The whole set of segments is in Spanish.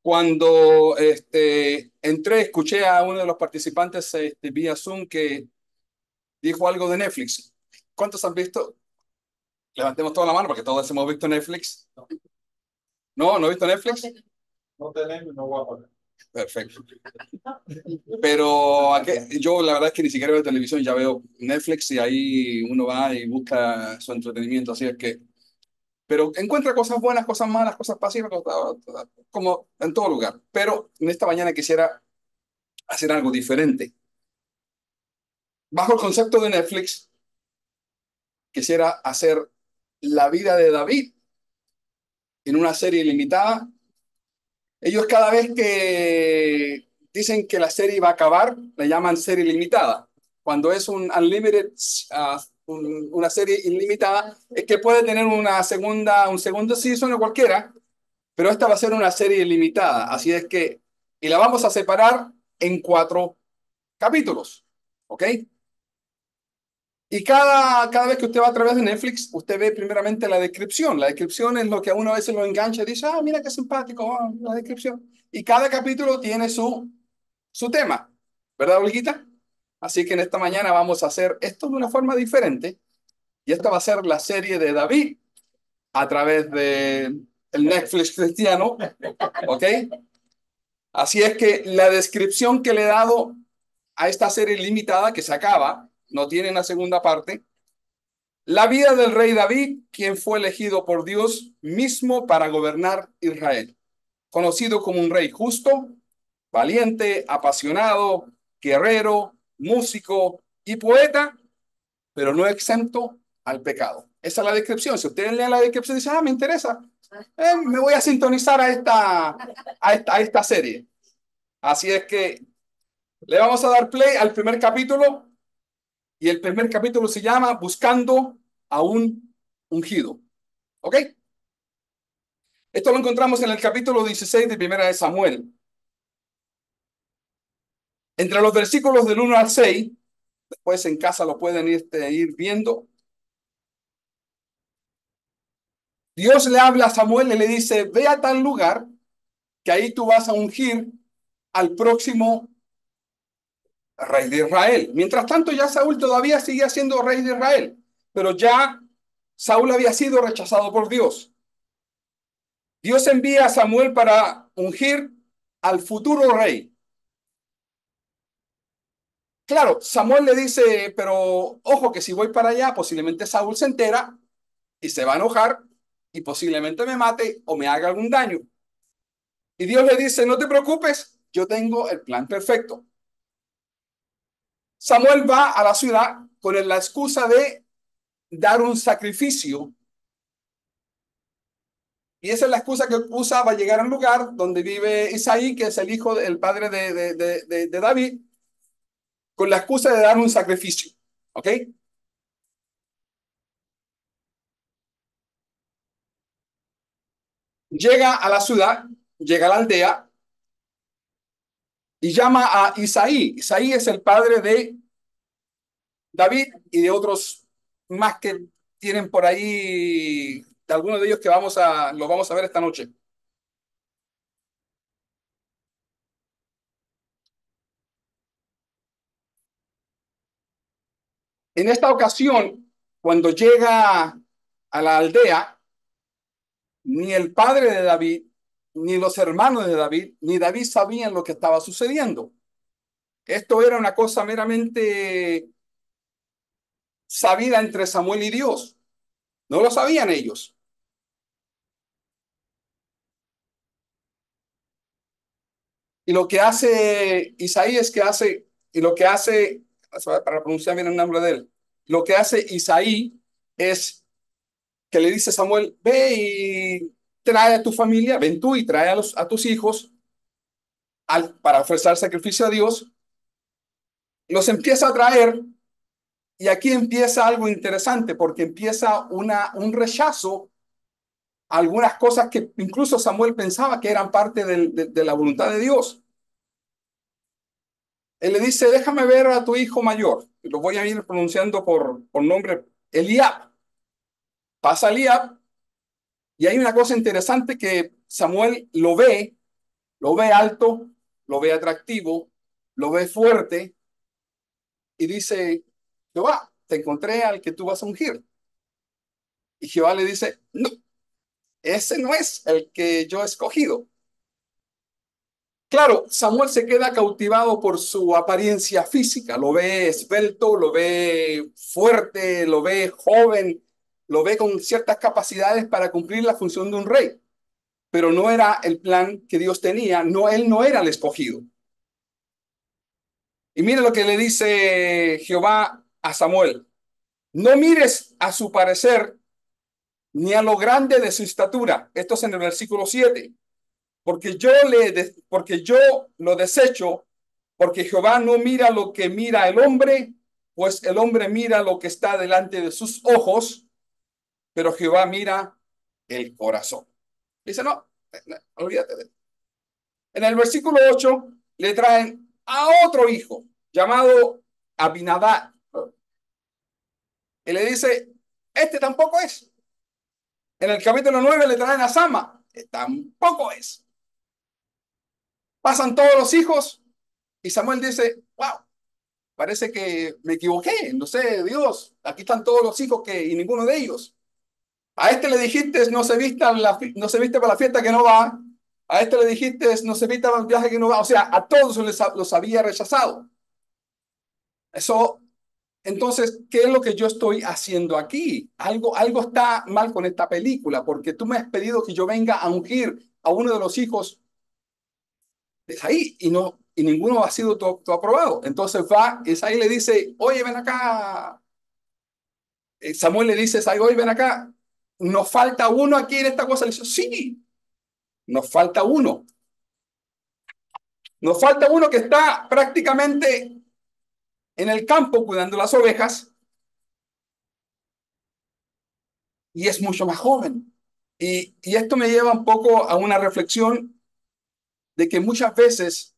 Cuando entré, escuché a uno de los participantes vía Zoom que dijo algo de Netflix. ¿Cuántos han visto? Levantemos toda la mano porque todos hemos visto Netflix. ¿No? ¿No he visto Netflix? No tenemos, no voy a poner. Perfecto. Pero yo la verdad es que ni siquiera veo televisión, ya veo Netflix y ahí uno va y busca su entretenimiento. Así es que, pero encuentra cosas buenas, cosas malas, cosas pasivas, como en todo lugar. Pero en esta mañana quisiera hacer algo diferente. Bajo el concepto de Netflix, quisiera hacer la vida de David en una serie limitada. Ellos cada vez que dicen que la serie va a acabar, la llaman serie limitada. Cuando es un unlimited, una serie ilimitada, es que puede tener un segundo season o cualquiera, pero esta va a ser una serie limitada. Así es que, y la vamos a separar en 4 capítulos, ¿ok? Y cada vez que usted va a través de Netflix, usted ve primeramente la descripción. La descripción es lo que a uno a veces lo engancha y dice, ah, mira qué simpático, la descripción. Y cada capítulo tiene su tema, ¿verdad, Olguita? Así que en esta mañana vamos a hacer esto de una forma diferente. Y esta va a ser la serie de David a través de el Netflix cristiano, ¿ok? Así es que la descripción que le he dado a esta serie limitada que se acaba, no tiene una segunda parte. La vida del rey David, quien fue elegido por Dios mismo para gobernar Israel, conocido como un rey justo, valiente, apasionado, guerrero, músico y poeta, pero no exento al pecado. Esa es la descripción. Si ustedes leen la descripción y dicen, ah, me interesa, me voy a sintonizar a esta serie. Así es que le vamos a dar play al primer capítulo y el primer capítulo se llama Buscando a un ungido. ¿Ok? Esto lo encontramos en el capítulo 16 de Primera de Samuel. Entre los versículos del 1 al 6, después en casa lo pueden ir viendo. Dios le habla a Samuel y le dice, ve a tal lugar que ahí tú vas a ungir al próximo rey de Israel. Mientras tanto, ya Saúl todavía sigue siendo rey de Israel, pero ya Saúl había sido rechazado por Dios. Dios envía a Samuel para ungir al futuro rey. Claro, Samuel le dice, pero ojo que si voy para allá, posiblemente Saúl se entera y se va a enojar y posiblemente me mate o me haga algún daño. Y Dios le dice, no te preocupes, yo tengo el plan perfecto. Samuel va a la ciudad con la excusa de dar un sacrificio. Y esa es la excusa que usa para llegar a un lugar donde vive Isaí, que es el hijo del padre de David, con la excusa de dar un sacrificio. ¿Ok? Llega a la ciudad, llega a la aldea y llama a Isaí. Isaí es el padre de David y de otros más que tienen por ahí, de algunos de ellos que los vamos a ver esta noche. En esta ocasión, cuando llega a la aldea, ni el padre de David, ni los hermanos de David, ni David sabían lo que estaba sucediendo. Esto era una cosa meramente sabida entre Samuel y Dios. No lo sabían ellos. Y lo que hace Isaías que hace, y lo que hace, para pronunciar bien el nombre de él, lo que hace Isaí es que le dice a Samuel, ve y trae a tu familia, ven tú y trae a tus hijos para ofrecer sacrificio a Dios. Los empieza a traer y aquí empieza algo interesante porque empieza un rechazo a algunas cosas que incluso Samuel pensaba que eran parte de la voluntad de Dios. Él le dice, déjame ver a tu hijo mayor. Lo voy a ir pronunciando por nombre, Eliab. Pasa Elías y hay una cosa interesante que Samuel lo ve alto, lo ve atractivo, lo ve fuerte y dice, Jehová, te encontré al que tú vas a ungir. Y Jehová le dice, no, ese no es el que yo he escogido. Claro, Samuel se queda cautivado por su apariencia física, lo ve esbelto, lo ve fuerte, lo ve joven, lo ve con ciertas capacidades para cumplir la función de un rey, pero no era el plan que Dios tenía, no, él no era el escogido. Y mire lo que le dice Jehová a Samuel, no mires a su parecer ni a lo grande de su estatura. Esto es en el versículo 7. Porque yo lo desecho, porque Jehová no mira lo que mira el hombre, pues el hombre mira lo que está delante de sus ojos, pero Jehová mira el corazón. Dice, no, olvídate de él. En el versículo 8 le traen a otro hijo llamado Abinadab. Y le dice, este tampoco es. En el capítulo 9 le traen a Sama, tampoco es. Pasan todos los hijos y Samuel dice, wow, parece que me equivoqué, no sé, Dios, aquí están todos los hijos y ninguno de ellos. A este le dijiste, no se viste para la fiesta que no va. A este le dijiste, no se viste para el viaje que no va. O sea, a todos los había rechazado. Eso, entonces, ¿qué es lo que yo estoy haciendo aquí? Algo está mal con esta película, porque tú me has pedido que yo venga a ungir a uno de los hijos de Isaí y no, y ninguno ha sido tu aprobado. Entonces va, Isaí le dice, oye, ven acá. Samuel le dice, Isaí, oye, ven acá. Nos falta uno aquí en esta cosa. Le dice, sí, nos falta uno. Nos falta uno que está prácticamente en el campo cuidando las ovejas y es mucho más joven. Y esto me lleva un poco a una reflexión de que muchas veces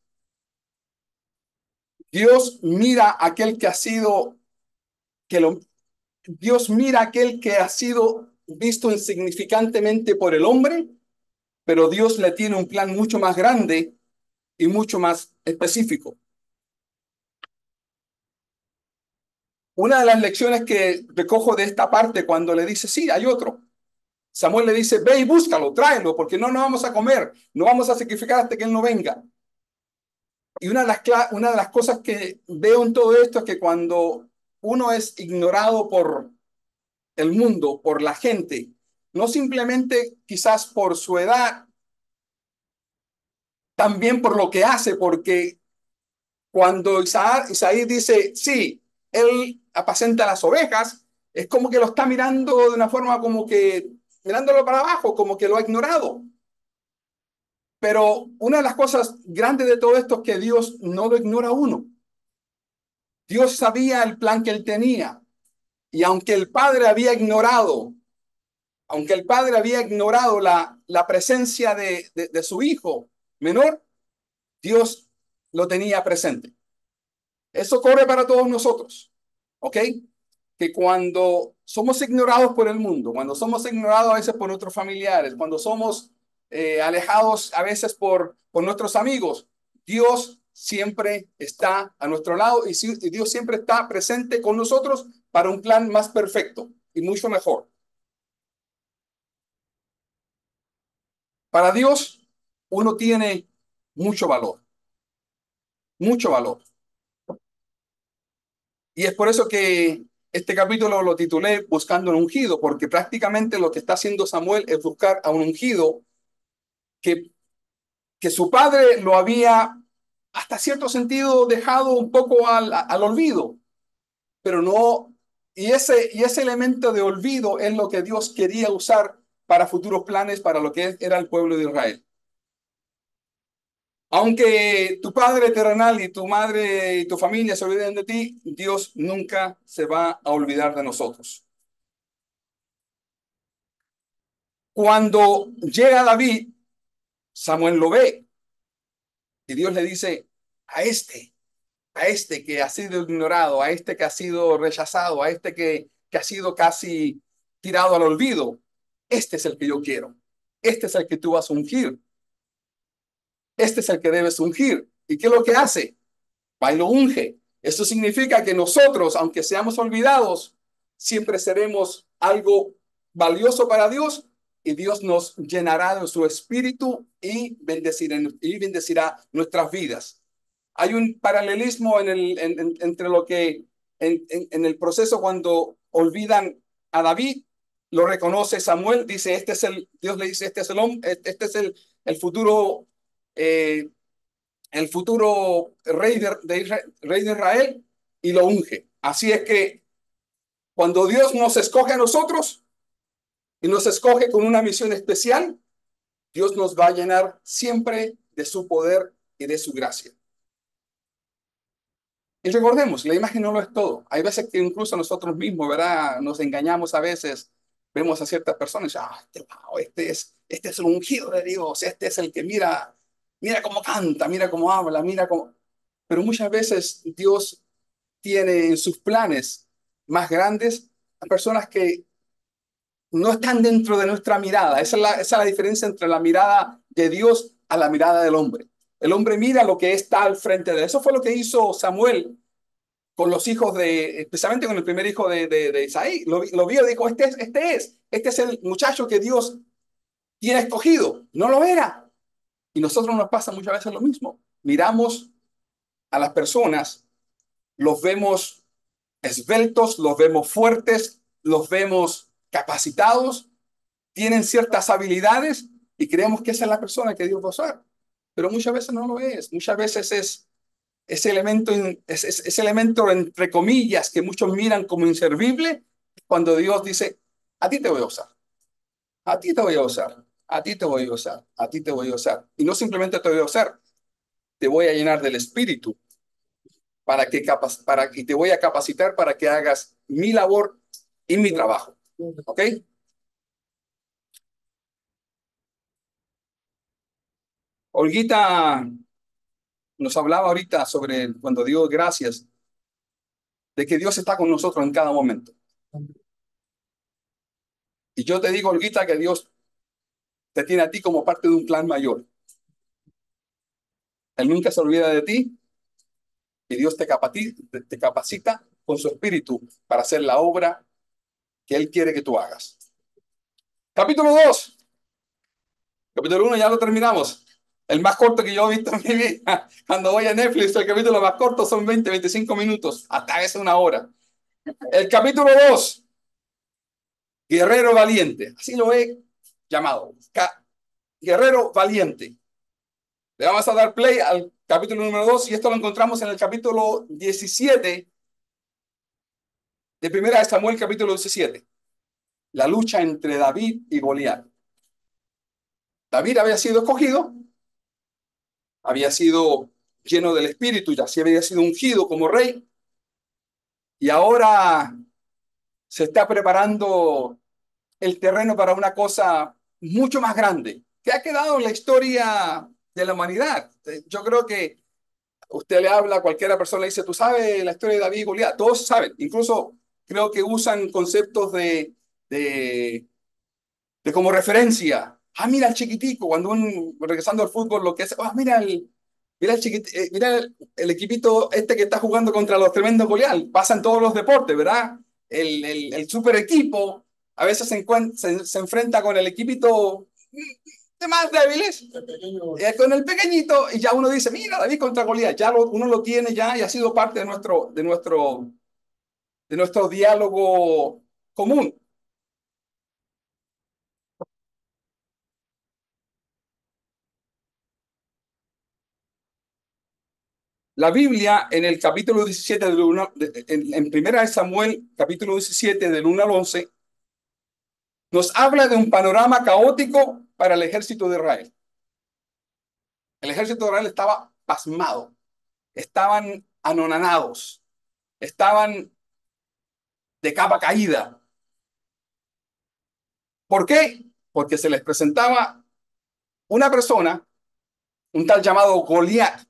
Dios mira a aquel que ha sido, que lo, Dios mira a aquel que ha sido visto insignificantemente por el hombre, pero Dios le tiene un plan mucho más grande y mucho más específico. Una de las lecciones que recojo de esta parte cuando le dice, sí, hay otro. Samuel le dice, ve y búscalo, tráelo, porque no nos vamos a comer, no vamos a sacrificar hasta que él no venga. Y una de las cosas que veo en todo esto es que cuando uno es ignorado por el mundo, por la gente, no simplemente quizás por su edad, también por lo que hace, porque cuando Isaí dice, sí, él apacenta las ovejas, es como que lo está mirando de una forma como que mirándolo para abajo, como que lo ha ignorado. Pero una de las cosas grandes de todo esto es que Dios no lo ignora a uno. Dios sabía el plan que él tenía. Y aunque el padre había ignorado la presencia de su hijo menor, Dios lo tenía presente. Eso corre para todos nosotros, ¿ok? Que cuando somos ignorados por el mundo, cuando somos ignorados a veces por nuestros familiares, cuando somos alejados a veces por nuestros amigos, Dios siempre está a nuestro lado y Dios siempre está presente con nosotros para un plan más perfecto y mucho mejor. Para Dios, uno tiene mucho valor, mucho valor. Y es por eso que este capítulo lo titulé Buscando un ungido, porque prácticamente lo que está haciendo Samuel es buscar a un ungido que, que su padre lo había, hasta cierto sentido, dejado un poco al olvido, pero no, y ese elemento de olvido es lo que Dios quería usar para futuros planes, para lo que era el pueblo de Israel. Aunque tu padre terrenal y tu madre y tu familia se olviden de ti, Dios nunca se va a olvidar de nosotros. Cuando llega David, Samuel lo ve y Dios le dice, a a este que ha sido ignorado, a este que ha sido rechazado, a este que ha sido tirado al olvido. Este es el que yo quiero. Este es el que tú vas a ungir. Este es el que debes ungir. ¿Y qué es lo que hace? Va y lo unge. Esto significa que nosotros, aunque seamos olvidados, siempre seremos algo valioso para Dios y Dios nos llenará de su espíritu y bendecirá nuestras vidas. Hay un paralelismo entre lo que en el proceso cuando olvidan a David, lo reconoce Samuel, dice, Dios le dice, este es el hombre, este es el futuro eh, el futuro rey de Israel y lo unge. Así es que cuando Dios nos escoge a nosotros y nos escoge con una misión especial, Dios nos va a llenar siempre de su poder y de su gracia. Y recordemos, la imagen no lo es todo. Hay veces que incluso nosotros mismos, ¿verdad? Nos engañamos a veces, vemos a ciertas personas y wow, este es el ungido de Dios, este es el que mira cómo canta, mira cómo habla, mira cómo... Pero muchas veces Dios tiene en sus planes más grandes a personas que no están dentro de nuestra mirada. Esa es la diferencia entre la mirada de Dios a la mirada del hombre. El hombre mira lo que está al frente de él. Eso fue lo que hizo Samuel con los hijos especialmente con el primer hijo de Isaí. Lo vio y dijo, este es el muchacho que Dios tiene escogido. No lo era. Y nosotros nos pasa muchas veces lo mismo. Miramos a las personas, los vemos esbeltos, los vemos fuertes, los vemos capacitados, tienen ciertas habilidades y creemos que esa es la persona que Dios va a usar. Pero muchas veces no lo es. Muchas veces es ese elemento entre comillas que muchos miran como inservible cuando Dios dice, a ti te voy a usar, a ti te voy a usar, a ti te voy a usar, a ti te voy a usar. Y no simplemente te voy a usar, te voy a llenar del Espíritu y te voy a capacitar para que hagas mi labor y mi trabajo. ¿Ok? Olguita nos hablaba ahorita sobre cuando dio gracias de que Dios está con nosotros en cada momento. Y yo te digo, Olguita, que Dios te tiene a ti como parte de un plan mayor. Él nunca se olvida de ti y Dios te capacita con su espíritu para hacer la obra que Él quiere que tú hagas. Capítulo 2. Capítulo 1 ya lo terminamos. El más corto que yo he visto en mi vida. Cuando voy a Netflix, el capítulo más corto son 20, 25 minutos. Hasta es una hora. El capítulo 2. Guerrero valiente. Así lo he llamado. Guerrero valiente. Le vamos a dar play al capítulo número 2 y esto lo encontramos en el capítulo 17 de Primera de Samuel, capítulo 17. La lucha entre David y Goliat. David había sido escogido, había sido lleno del Espíritu, ya sí había sido ungido como rey y ahora se está preparando el terreno para una cosa mucho más grande que ha quedado en la historia de la humanidad. Yo creo que usted le habla a cualquiera persona, le dice, tú sabes la historia de David y Goliat, todos saben, incluso creo que usan conceptos de, de como referencia. Ah, mira el chiquitico, cuando regresando al fútbol, lo que es, ah, mira el equipito este que está jugando contra los tremendos Goliat, pasan todos los deportes, ¿verdad? El super equipo a veces se enfrenta con el equipito de más débiles, con el pequeñito, y ya uno dice, mira, David contra Goliat, uno lo tiene ya y ha sido parte de nuestro diálogo común. La Biblia en el capítulo 17 en Primera de Samuel, capítulo 17 del 1 al 11, nos habla de un panorama caótico para el ejército de Israel. El ejército de Israel estaba pasmado, estaban anonadados, estaban de capa caída. ¿Por qué? Porque se les presentaba una persona, un tal llamado Goliat,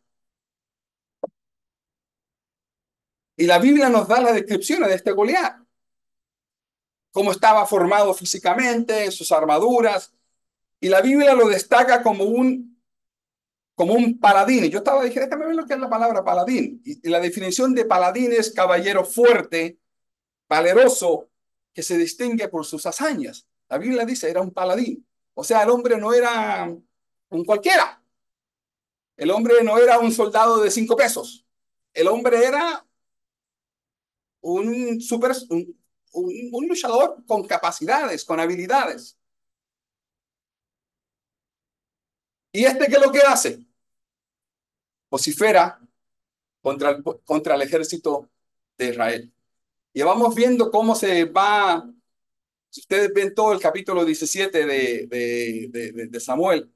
y la Biblia nos da las descripciones de este Goliat. cómo estaba formado físicamente, sus armaduras, y la Biblia lo destaca como un paladín. Y yo estaba, dije, déjame ver lo que es la palabra paladín. Y la definición de paladín es caballero fuerte, valeroso, que se distingue por sus hazañas. La Biblia dice, era un paladín. O sea, el hombre no era un cualquiera. El hombre no era un soldado de 5 pesos. El hombre era un, super, un luchador con capacidades, con habilidades. ¿Y este qué es lo que hace? Vocifera contra el ejército de Israel. Y vamos viendo cómo se va, si ustedes ven todo el capítulo 17 de Samuel,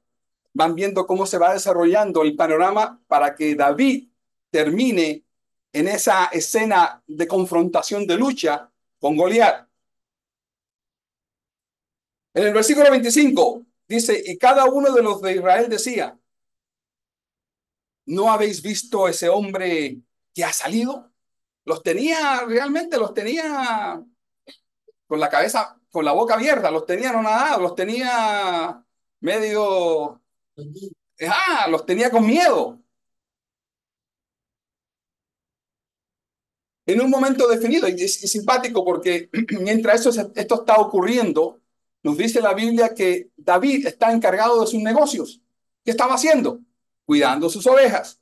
van viendo cómo se va desarrollando el panorama para que David termine en esa escena de confrontación, de lucha con Goliat. En el versículo 25 dice, y cada uno de los de Israel decía, ¿no habéis visto ese hombre que ha salido? Los tenía, realmente los tenía con la cabeza, con la boca abierta, los tenía no nada, los tenía medio, los tenía con miedo. En un momento definido, y es simpático porque mientras esto está ocurriendo, nos dice la Biblia que David está encargado de sus negocios. ¿Qué estaba haciendo? Cuidando sus ovejas.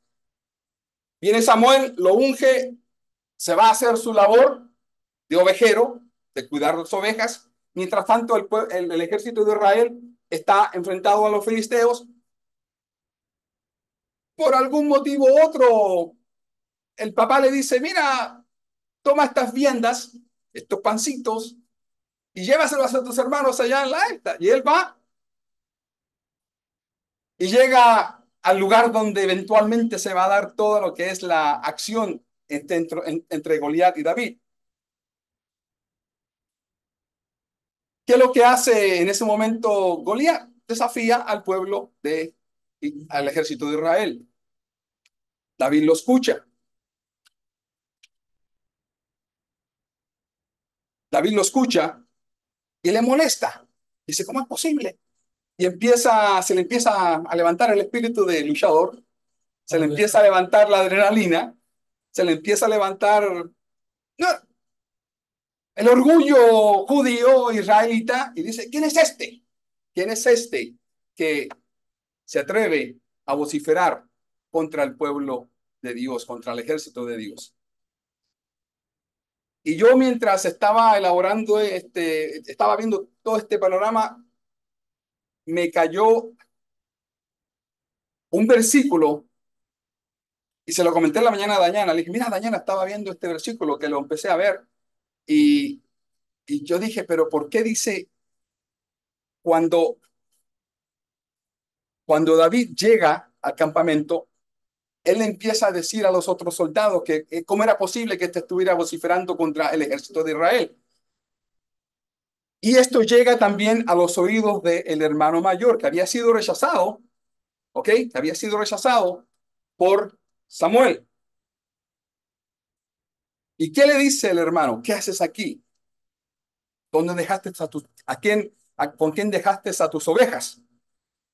Viene Samuel, lo unge, se va a hacer su labor de ovejero, de cuidar las ovejas. Mientras tanto, el ejército de Israel está enfrentado a los filisteos. Por algún motivo u otro, el papá le dice, mira, toma estas viandas, estos pancitos, y llévaselos a tus hermanos allá en la esta. Y él va y llega al lugar donde eventualmente se va a dar todo lo que es la acción entre Goliat y David. ¿Qué es lo que hace en ese momento Goliat? Desafía al pueblo al ejército de Israel. David lo escucha. David lo escucha y le molesta. Dice, ¿cómo es posible? Y se le empieza a levantar el espíritu de luchador, se le empieza a levantar la adrenalina, se le empieza a levantar no, el orgullo judío israelita y dice, ¿quién es este? ¿Quién es este que se atreve a vociferar contra el pueblo de Dios, contra el ejército de Dios? Y yo mientras estaba elaborando estaba viendo todo este panorama, me cayó un versículo y se lo comenté en la mañana a Dañana. Le dije, mira, Dañana, estaba viendo este versículo que lo empecé a ver y, y yo dije, pero ¿por qué dice cuando, cuando David llega al campamento, él empieza a decir a los otros soldados que cómo era posible que este estuviera vociferando contra el ejército de Israel? Y esto llega también a los oídos del hermano mayor, que había sido rechazado, ¿ok? Que había sido rechazado por Samuel. ¿Y qué le dice el hermano? ¿Qué haces aquí? ¿Dónde dejaste con quién dejaste a tus ovejas?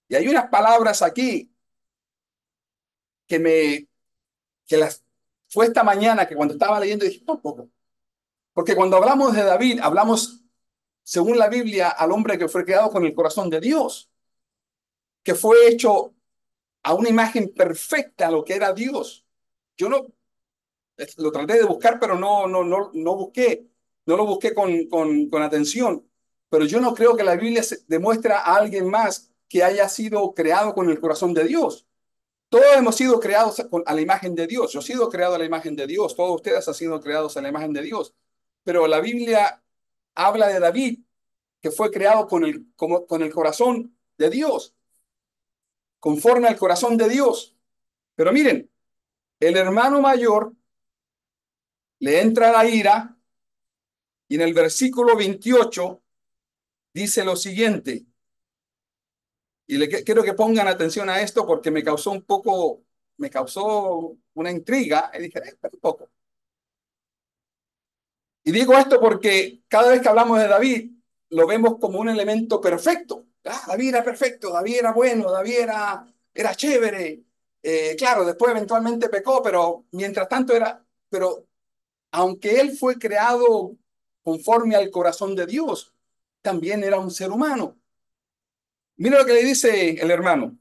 Y hay unas palabras aquí que fue esta mañana que cuando estaba leyendo dije, tampoco. Porque cuando hablamos de David, hablamos, según la Biblia, al hombre que fue creado con el corazón de Dios, que fue hecho a una imagen perfecta a lo que era Dios. Yo no lo traté de buscar, pero no busqué, no lo busqué con atención. Pero yo no creo que la Biblia demuestra a alguien más que haya sido creado con el corazón de Dios. Todos hemos sido creados a la imagen de Dios. Yo he sido creado a la imagen de Dios. Todos ustedes han sido creados a la imagen de Dios. Pero la Biblia habla de David, que fue creado con el corazón de Dios, conforme al corazón de Dios. Pero miren, el hermano mayor le entra la ira y en el versículo 28 dice lo siguiente. Y quiero que pongan atención a esto porque me causó una intriga. Y dije, espera un poco. Y digo esto porque cada vez que hablamos de David, lo vemos como un elemento perfecto. Ah, David era perfecto, David era bueno, David era chévere. Claro, después eventualmente pecó, pero mientras tanto era, pero aunque él fue creado conforme al corazón de Dios, también era un ser humano. Mira lo que le dice el hermano.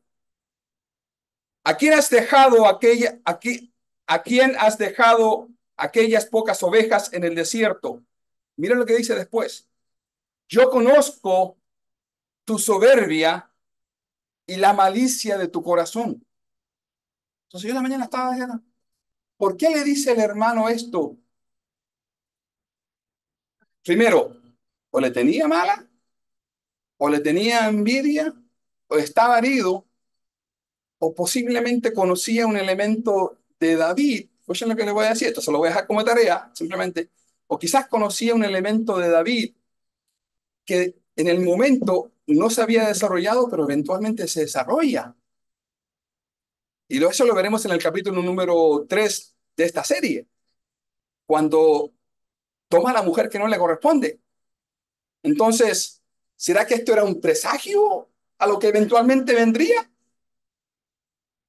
¿A quién has dejado a quién has dejado aquellas pocas ovejas en el desierto? Mira lo que dice después. Yo conozco tu soberbia y la malicia de tu corazón. Entonces yo en la mañana estaba diciendo, ¿por qué le dice el hermano esto? Primero, o le tenía mala, o le tenía envidia, o estaba herido, o posiblemente conocía un elemento de David. Oye lo que le voy a decir, esto se lo voy a dejar como tarea, simplemente. O quizás conocía un elemento de David que en el momento no se había desarrollado, pero eventualmente se desarrolla. Y eso lo veremos en el capítulo número 3 de esta serie, cuando toma a la mujer que no le corresponde. Entonces, ¿será que esto era un presagio a lo que eventualmente vendría?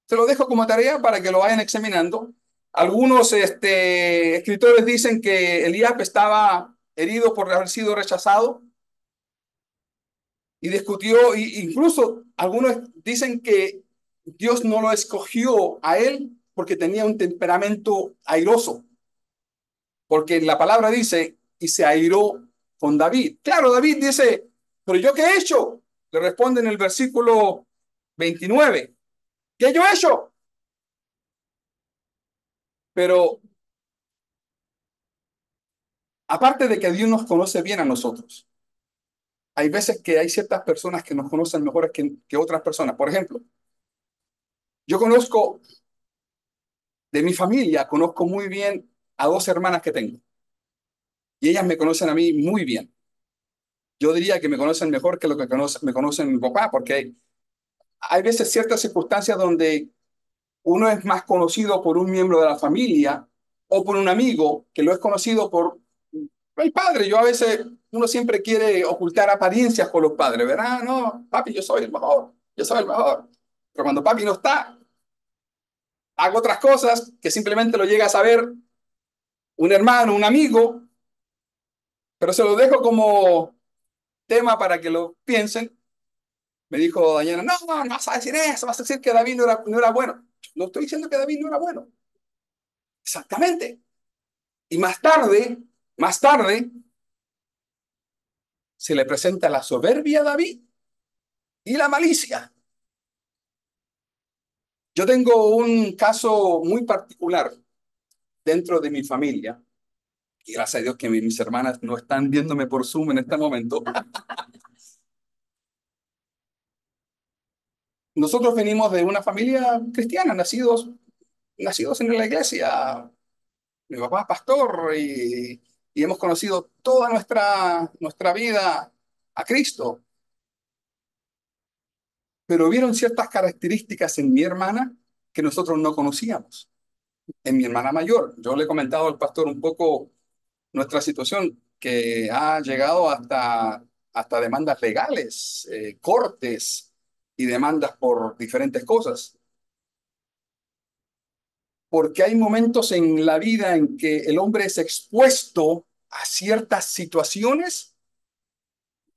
Se lo dejo como tarea para que lo vayan examinando. Algunos escritores dicen que Eliab estaba herido por haber sido rechazado y discutió, incluso algunos dicen que Dios no lo escogió a él porque tenía un temperamento airoso, porque la palabra dice, y se airó con David. Claro, David dice, pero ¿yo qué he hecho? Le responde en el versículo 29, ¿qué yo he hecho? Pero aparte de que Dios nos conoce bien a nosotros, hay veces que hay ciertas personas que nos conocen mejor que otras personas. Por ejemplo, yo conozco de mi familia, conozco muy bien a dos hermanas que tengo y ellas me conocen a mí muy bien. Yo diría que me conocen mejor que lo que me conocen mi papá, porque hay veces ciertas circunstancias donde uno es más conocido por un miembro de la familia o por un amigo que lo es conocido por el padre. Yo a veces, uno siempre quiere ocultar apariencias con los padres, ¿verdad? No, papi, yo soy el mejor, yo soy el mejor. Pero cuando papi no está, hago otras cosas que simplemente lo llega a saber un hermano, un amigo, pero se lo dejo como tema para que lo piensen. Me dijo Daniela, no, no vas a decir eso, vas a decir que David no era bueno. No estoy diciendo que David no era bueno. Exactamente. Y más tarde, se le presenta la soberbia a David y la malicia. Yo tengo un caso muy particular dentro de mi familia, y gracias a Dios que mis hermanas no están viéndome por Zoom en este momento. Nosotros venimos de una familia cristiana, nacidos en la iglesia. Mi papá es pastor y hemos conocido toda nuestra vida a Cristo. Pero vieron ciertas características en mi hermana que nosotros no conocíamos. En mi hermana mayor, yo le he comentado al pastor un poco nuestra situación, que ha llegado hasta demandas legales, cortes y demandas por diferentes cosas. Porque hay momentos en la vida en que el hombre es expuesto a ciertas situaciones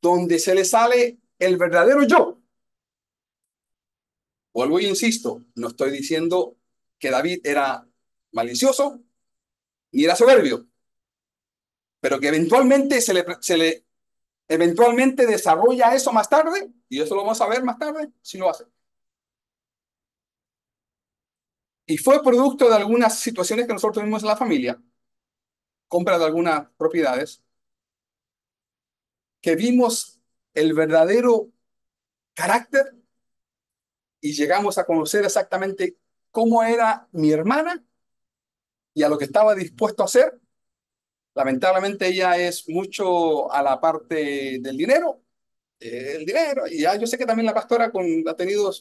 donde se le sale el verdadero yo. Vuelvo y insisto, no estoy diciendo que David era malicioso ni era soberbio, pero que eventualmente eventualmente desarrolla eso más tarde, y eso lo vamos a ver más tarde, si lo hace. Y fue producto de algunas situaciones que nosotros tuvimos en la familia, compra de algunas propiedades, que vimos el verdadero carácter y llegamos a conocer exactamente cómo era mi hermana y a lo que estaba dispuesto a hacer. Lamentablemente ella es mucho a la parte del dinero, el dinero, y ya yo sé que también la pastora ha tenido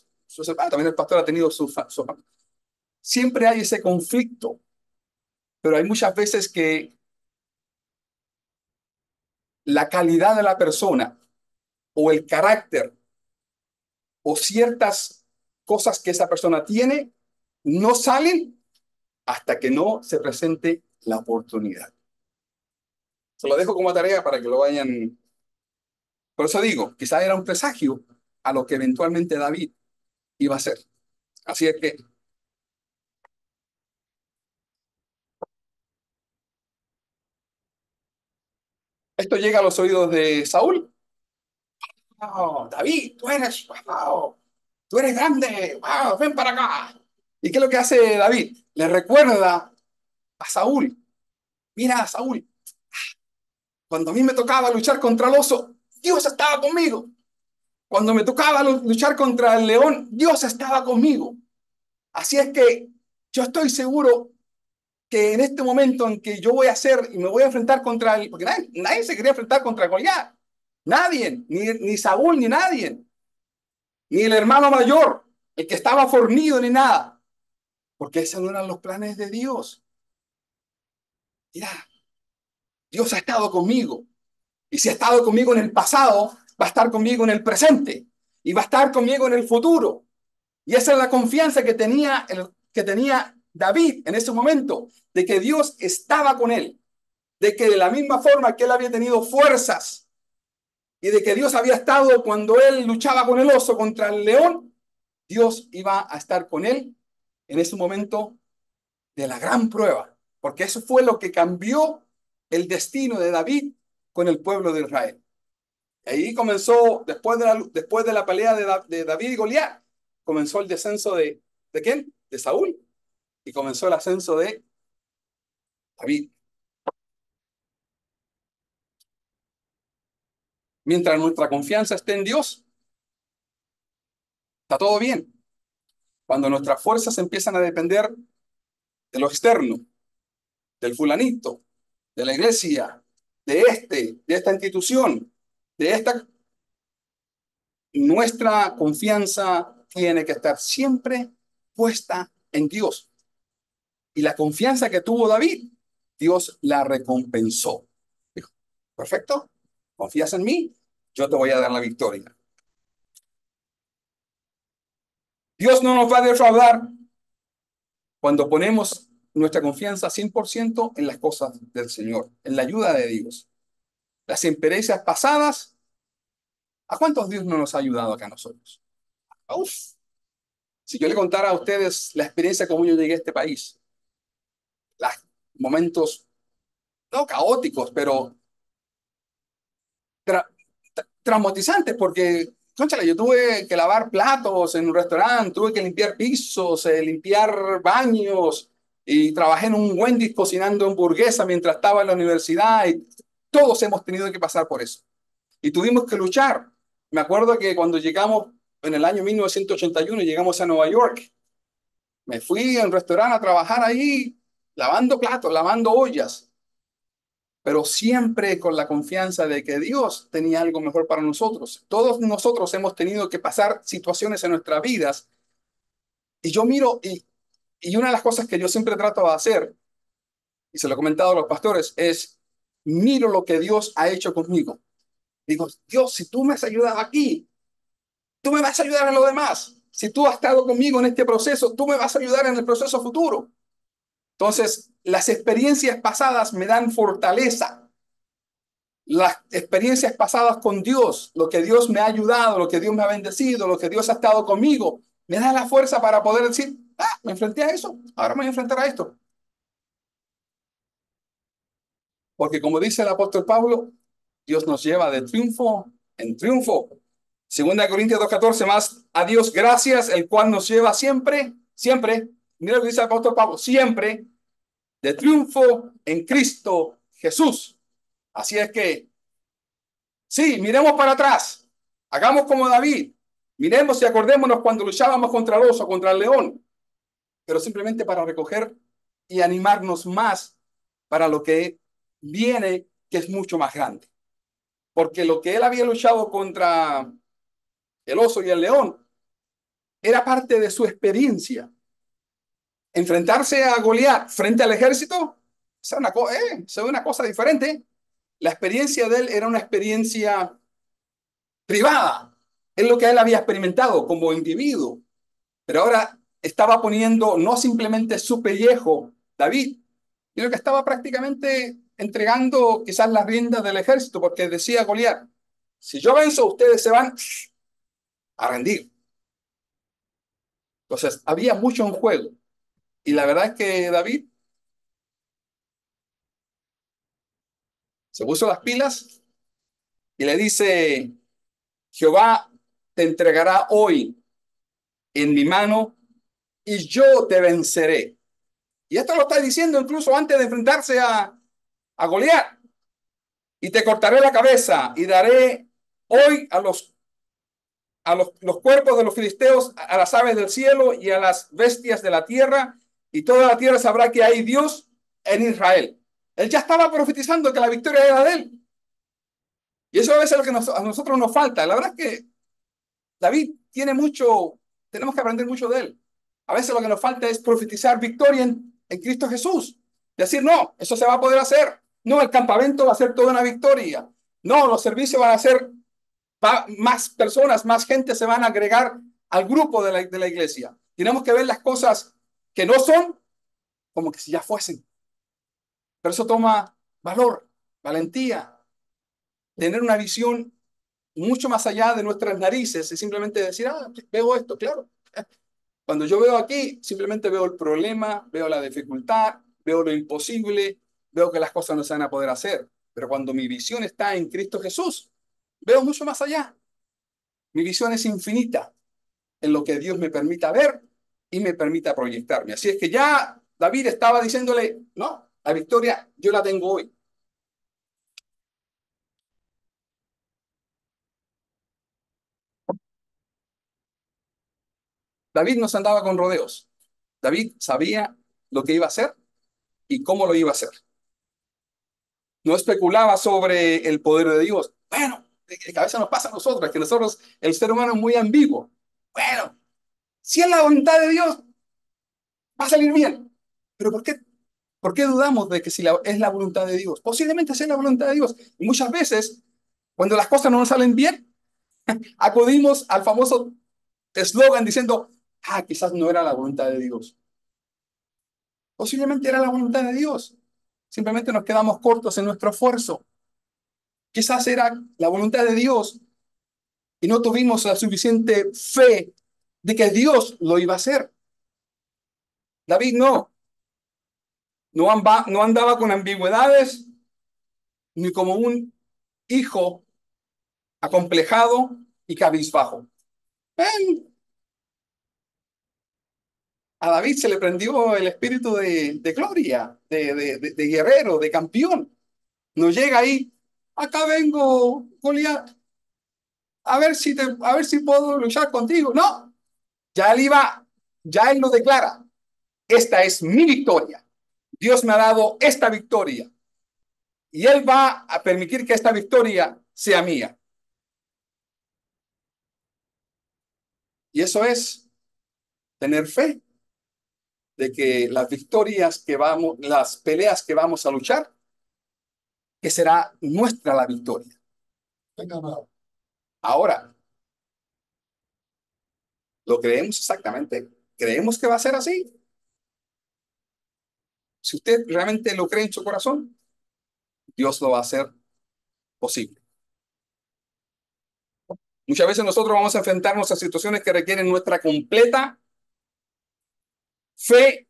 también el pastor ha tenido siempre hay ese conflicto, pero hay muchas veces que la calidad de la persona o el carácter o ciertas cosas que esa persona tiene no salen hasta que no se presente la oportunidad. Se lo dejo como tarea para que lo vayan. Por eso digo, quizás era un presagio a lo que eventualmente David iba a hacer. Así es que esto llega a los oídos de Saúl. Wow, David, tú eres, wow, tú eres grande, wow, ven para acá. ¿Y qué es lo que hace David? Le recuerda a Saúl, mira, Saúl, cuando a mí me tocaba luchar contra el oso, Dios estaba conmigo. Cuando me tocaba luchar contra el león, Dios estaba conmigo. Así es que yo estoy seguro que en este momento en que yo voy a hacer y me voy a enfrentar contra él, porque nadie se quería enfrentar contra Goliat, nadie, ni Saúl, ni nadie, ni el hermano mayor, el que estaba fornido, ni nada, porque esos no eran los planes de Dios. Mira, Dios ha estado conmigo, y si ha estado conmigo en el pasado, va a estar conmigo en el presente, y va a estar conmigo en el futuro. Y esa es la confianza que tenía David en ese momento, de que Dios estaba con él, de que de la misma forma que él había tenido fuerzas y de que Dios había estado cuando él luchaba con el oso contra el león, Dios iba a estar con él en ese momento de la gran prueba, porque eso fue lo que cambió el destino de David con el pueblo de Israel. Ahí comenzó, después de la pelea de David y Goliat, comenzó el descenso ¿de quién? De Saúl, y comenzó el ascenso de David. Mientras nuestra confianza esté en Dios, está todo bien. Cuando nuestras fuerzas empiezan a depender de lo externo, del fulanito, de la iglesia, de esta institución, de esta, nuestra confianza tiene que estar siempre puesta en Dios. Y la confianza que tuvo David, Dios la recompensó. Dijo, perfecto, confías en mí, yo te voy a dar la victoria. Dios no nos va a defraudar cuando ponemos nuestra confianza 100% en las cosas del Señor, en la ayuda de Dios. Las experiencias pasadas, ¿a cuántos Dios no nos ha ayudado acá a nosotros? Uf, si yo le contara a ustedes la experiencia como yo llegué a este país, los momentos no caóticos, pero tra traumatizantes, porque, cónchale, yo tuve que lavar platos en un restaurante, tuve que limpiar pisos, limpiar baños, y trabajé en un Wendy's cocinando hamburguesa mientras estaba en la universidad, y todos hemos tenido que pasar por eso. Y tuvimos que luchar. Me acuerdo que cuando llegamos en el año 1981, llegamos a Nueva York, me fui a un restaurante a trabajar ahí, lavando platos, lavando ollas, pero siempre con la confianza de que Dios tenía algo mejor para nosotros. Todos nosotros hemos tenido que pasar situaciones en nuestras vidas y yo miro y una de las cosas que yo siempre trato de hacer, y se lo he comentado a los pastores, es miro lo que Dios ha hecho conmigo. Digo, Dios, si tú me has ayudado aquí, tú me vas a ayudar en lo demás. Si tú has estado conmigo en este proceso, tú me vas a ayudar en el proceso futuro. Entonces, las experiencias pasadas me dan fortaleza. Las experiencias pasadas con Dios, lo que Dios me ha ayudado, lo que Dios me ha bendecido, lo que Dios ha estado conmigo, me da la fuerza para poder decir, ah, me enfrenté a eso, ahora me voy a enfrentar a esto. Porque como dice el apóstol Pablo, Dios nos lleva de triunfo en triunfo. Segunda Corintios 2:14, más a Dios gracias, el cual nos lleva siempre, siempre, mira lo que dice el apóstol Pablo, siempre de triunfo en Cristo Jesús. Así es que, sí, miremos para atrás, hagamos como David, miremos y acordémonos cuando luchábamos contra el oso, contra el león, pero simplemente para recoger y animarnos más para lo que viene, que es mucho más grande. Porque lo que él había luchado contra el oso y el león era parte de su experiencia. Enfrentarse a Goliat frente al ejército, esa es una cosa diferente. La experiencia de él era una experiencia privada. Es lo que él había experimentado como individuo. Pero ahora estaba poniendo no simplemente su pellejo, David, sino que estaba prácticamente entregando quizás las riendas del ejército, porque decía Goliat, si yo venzo, ustedes se van a rendir. Entonces, había mucho en juego. Y la verdad es que David se puso las pilas y le dice, Jehová te entregará hoy en mi mano y yo te venceré. Y esto lo está diciendo incluso antes de enfrentarse a Goliat. Y te cortaré la cabeza y daré hoy los cuerpos de los filisteos, a las aves del cielo y a las bestias de la tierra, y toda la tierra sabrá que hay Dios en Israel. Él ya estaba profetizando que la victoria era de él. Y eso a veces es lo que a nosotros nos falta. La verdad es que David tiene mucho, tenemos que aprender mucho de él. A veces lo que nos falta es profetizar victoria en Cristo Jesús. Decir, no, eso se va a poder hacer. No, el campamento va a ser toda una victoria. No, los servicios van a ser más personas, más gente se van a agregar al grupo de la iglesia. Tenemos que ver las cosas que no son como que si ya fuesen. Pero eso toma valor, valentía, tener una visión mucho más allá de nuestras narices y simplemente decir, ah, veo esto, claro. Cuando yo veo aquí, simplemente veo el problema, veo la dificultad, veo lo imposible, veo que las cosas no se van a poder hacer. Pero cuando mi visión está en Cristo Jesús, veo mucho más allá. Mi visión es infinita en lo que Dios me permita ver y me permita proyectarme. Así es que ya David estaba diciéndole, no, la victoria yo la tengo hoy. David no se andaba con rodeos. David sabía lo que iba a hacer y cómo lo iba a hacer. No especulaba sobre el poder de Dios. Bueno, que a veces nos pasa a nosotros, que nosotros, el ser humano es muy ambiguo. Bueno, si es la voluntad de Dios, va a salir bien. Pero ¿por qué dudamos de que si es la voluntad de Dios? Posiblemente sea la voluntad de Dios. Y muchas veces, cuando las cosas no nos salen bien, acudimos al famoso eslogan diciendo, ah, quizás no era la voluntad de Dios. Posiblemente era la voluntad de Dios. Simplemente nos quedamos cortos en nuestro esfuerzo. Quizás era la voluntad de Dios y no tuvimos la suficiente fe de que Dios lo iba a hacer. David no andaba con ambigüedades ni como un hijo acomplejado y cabizbajo. Eh, A David se le prendió el espíritu de gloria, de guerrero, de campeón. No llega ahí, acá vengo, Goliat, a ver si puedo luchar contigo. No, ya él iba, ya él lo declara. Esta es mi victoria. Dios me ha dado esta victoria y él va a permitir que esta victoria sea mía. Y eso es tener fe de que las victorias que vamos, las peleas que vamos a luchar, que será nuestra la victoria. Ahora, ¿lo creemos exactamente? ¿Creemos que va a ser así? Si usted realmente lo cree en su corazón, Dios lo va a hacer posible. Muchas veces nosotros vamos a enfrentarnos a situaciones que requieren nuestra completa fe,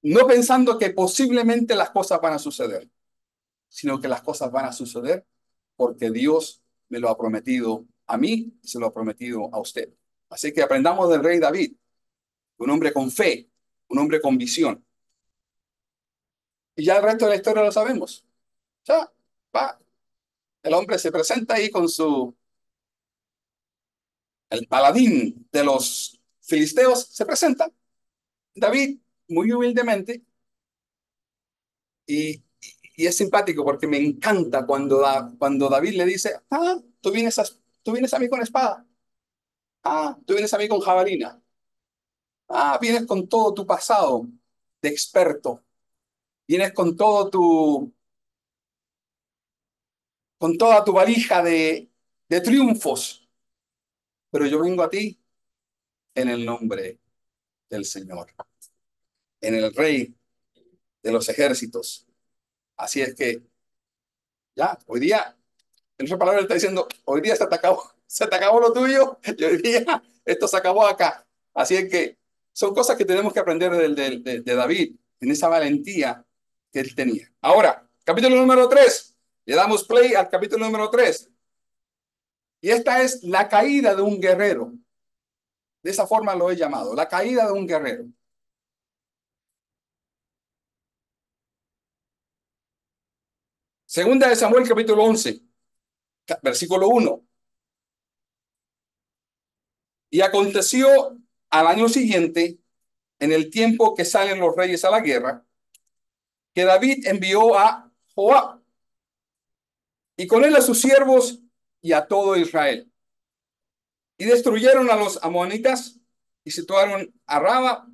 no pensando que posiblemente las cosas van a suceder, sino que las cosas van a suceder porque Dios me lo ha prometido a mí y se lo ha prometido a usted. Así que aprendamos del rey David, un hombre con fe, un hombre con visión. Y ya el resto de la historia lo sabemos. Ya, va, el hombre se presenta ahí con el paladín de los filisteos, se presenta. David, muy humildemente, y, y es simpático porque me encanta cuando David le dice, ah, tú vienes a mí con espada, ah, tú vienes a mí con jabalina, ah, vienes con todo tu pasado de experto, vienes con todo con toda tu valija de triunfos, pero yo vengo a ti en el nombre del Señor, en el Rey de los ejércitos. Así es que ya, hoy día, en otras palabras, él está diciendo, hoy día se te acabó lo tuyo, y hoy día esto se acabó acá. Así es que son cosas que tenemos que aprender de David, en esa valentía que él tenía. Ahora, capítulo número 3. Le damos play al capítulo número 3. Y esta es la caída de un guerrero. De esa forma lo he llamado, la caída de un guerrero. Segunda de Samuel, capítulo 11, versículo 1. Y aconteció al año siguiente, en el tiempo que salen los reyes a la guerra, que David envió a Joab y con él a sus siervos y a todo Israel. Y destruyeron a los amonitas y situaron a Raba.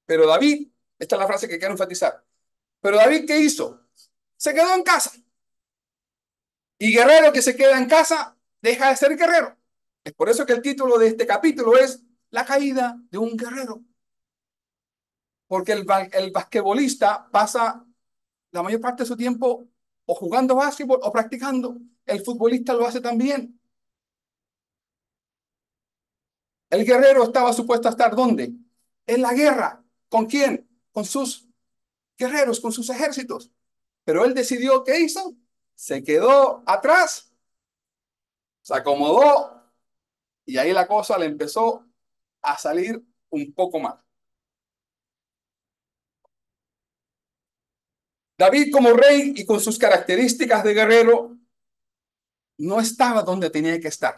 Pero David, esta es la frase que quiero enfatizar, pero David, ¿qué hizo? Se quedó en casa. Y guerrero que se queda en casa deja de ser guerrero. Es por eso que el título de este capítulo es La caída de un guerrero. Porque el basquetbolista pasa la mayor parte de su tiempo o jugando básquetbol o practicando. El futbolista lo hace también. El guerrero estaba supuesto a estar ¿dónde? En la guerra. ¿Con quién? Con sus guerreros, con sus ejércitos. Pero él decidió, ¿qué hizo? Se quedó atrás, se acomodó y ahí la cosa le empezó a salir un poco mal. David como rey y con sus características de guerrero no estaba donde tenía que estar.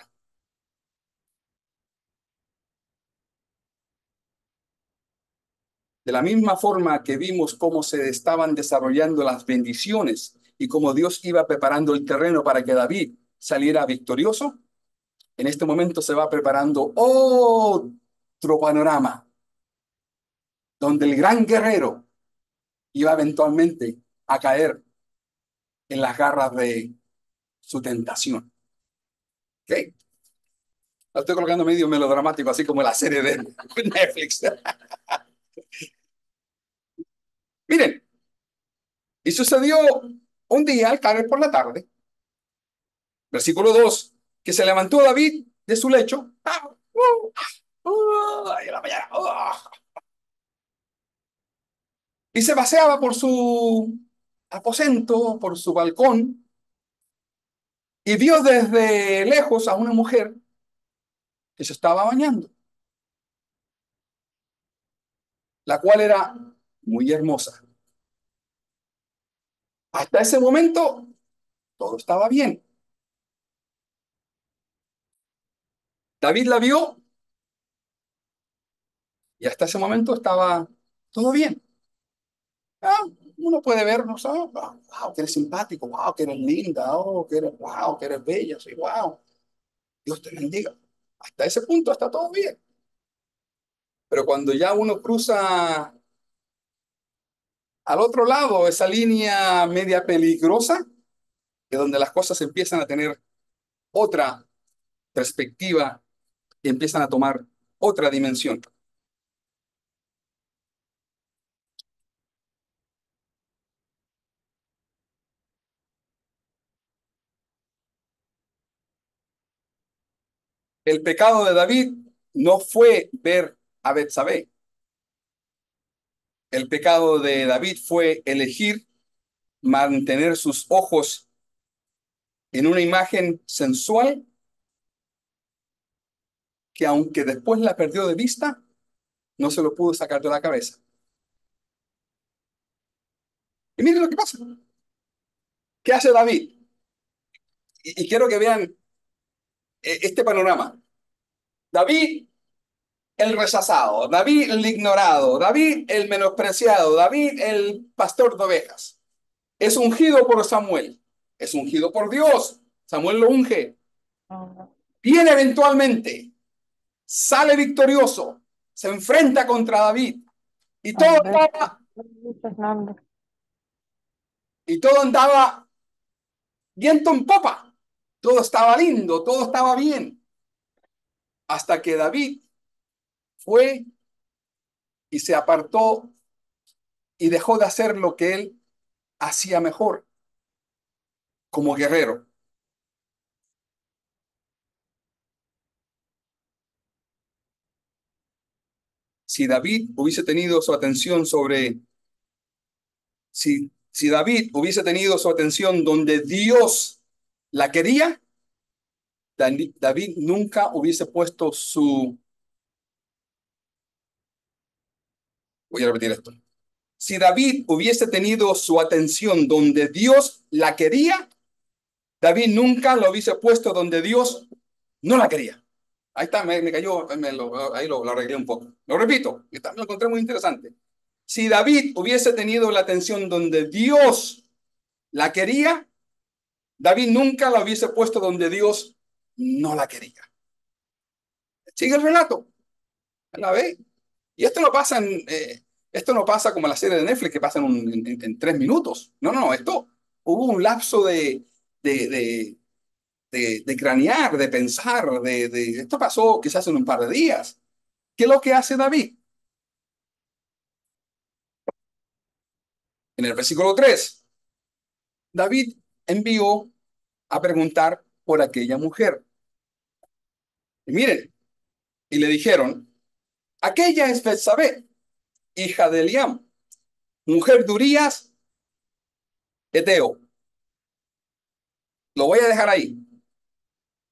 De la misma forma que vimos cómo se estaban desarrollando las bendiciones y cómo Dios iba preparando el terreno para que David saliera victorioso, en este momento se va preparando otro panorama donde el gran guerrero iba eventualmente a caer en las garras de su tentación. ¿Okay? Lo estoy colocando medio melodramático, así como la serie de Netflix. Miren, y sucedió un día al caer por la tarde, versículo 2, que se levantó David de su lecho, y, la mañana, y se paseaba por su aposento, por su balcón, y vio desde lejos a una mujer que se estaba bañando, la cual era muy hermosa. Hasta ese momento todo estaba bien. David la vio y hasta ese momento estaba todo bien. Ah, uno puede ver, ¿no sabe? Wow, que eres simpático, wow, que eres linda, oh, que eres, wow, que eres bella, sí, wow. Dios te bendiga. Hasta ese punto está todo bien. Pero cuando ya uno cruza al otro lado, esa línea media peligrosa, que donde las cosas empiezan a tener otra perspectiva y empiezan a tomar otra dimensión. El pecado de David no fue ver a Betsabé. El pecado de David fue elegir mantener sus ojos en una imagen sensual que aunque después la perdió de vista, no se lo pudo sacar de la cabeza. Y miren lo que pasa. ¿Qué hace David? Y quiero que vean este panorama. David el rechazado, David el ignorado, David el menospreciado, David el pastor de ovejas. Es ungido por Samuel, es ungido por Dios. Samuel lo unge. Viene eventualmente, sale victorioso, se enfrenta contra David y Hombre, Fernando. y todo andaba viento en popa. todo estaba lindo, todo estaba bien, hasta que David fue y se apartó y dejó de hacer lo que él hacía mejor como guerrero. Si David hubiese tenido su atención sobre, si David hubiese tenido su atención donde Dios la quería, David nunca hubiese puesto su, voy a repetir esto, si David hubiese tenido su atención donde Dios la quería, David nunca lo hubiese puesto donde Dios no la quería. Ahí está, me cayó, ahí lo arreglé un poco. Lo repito, lo encontré muy interesante. Si David hubiese tenido la atención donde Dios la quería, David nunca la hubiese puesto donde Dios no la quería. Sigue el relato, la ve. Y esto no pasa como la serie de Netflix que pasa en 3 minutos. No, no, esto hubo un lapso de, de, de cranear, de pensar, esto pasó quizás en un par de días. ¿Qué es lo que hace David? En el versículo 3 David envió a preguntar por aquella mujer. Y miren, y le dijeron, aquella es Betsabé, hija de Eliam, mujer de Urías, Eteo. Lo voy a dejar ahí.